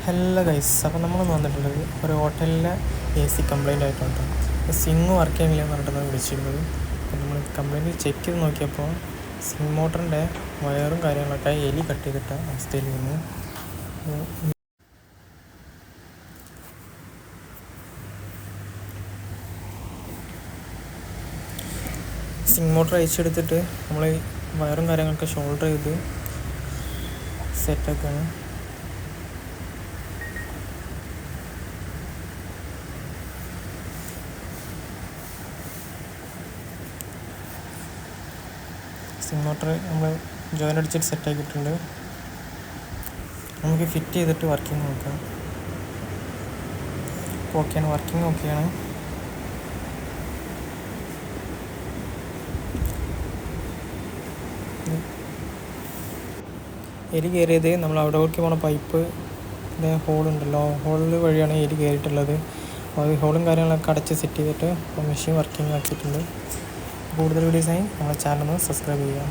Hello guys, അപ്പോൾ നമ്മൾ വന്നിട്ടുള്ളത് ഒരു ഹോട്ടലിലെ AC കംപ്ലൈൻ്റ് ആയിട്ടുണ്ട്. സിങ് വർക്ക് ചെയ്യുന്നില്ല എന്ന് പറഞ്ഞിട്ടാണ് വിളിച്ചിരുന്നത്. അപ്പോൾ നമ്മൾ കംപ്ലൈൻറ്റ് ചെക്ക് ചെയ്ത് നോക്കിയപ്പോൾ സിങ് മോട്ടറിൻ്റെ വയറും കാര്യങ്ങളൊക്കെ എലി കട്ട് ചെയ്തിട്ട അവസ്ഥയിൽ നിന്ന് സിങ് മോട്ടർ അയച്ചെടുത്തിട്ട് നമ്മൾ വയറും കാര്യങ്ങളൊക്കെ ഷോൾഡർ ചെയ്ത് സെറ്റാക്കാണ്. സിങ് മോട്ടർ നമ്മൾ ജോയിൻ അടിച്ചിട്ട് സെറ്റാക്കിയിട്ടുണ്ട്. നമുക്ക് ഫിറ്റ് ചെയ്തിട്ട് വർക്കിംഗ് നോക്കാം. ഓക്കെയാണ്, വർക്കിംഗ് ഓക്കെയാണ്. എലി കയറിയത് നമ്മൾ അവിടേക്ക് പോണ പൈപ്പ് ഹോളുണ്ടല്ലോ, ഹോളിൽ വഴിയാണ് എലി കയറിയിട്ടുള്ളത്. അപ്പോൾ അത് ഹോളും കാര്യങ്ങളൊക്കെ അടച്ച് സെറ്റ് ചെയ്തിട്ട് മെഷീൻ വർക്കിംഗ് ആക്കിയിട്ടുണ്ട്. കൂടുതൽ വീഡിയോസായി നമ്മുടെ ചാനൽ ഒന്ന് സബ്സ്ക്രൈബ് ചെയ്യുക.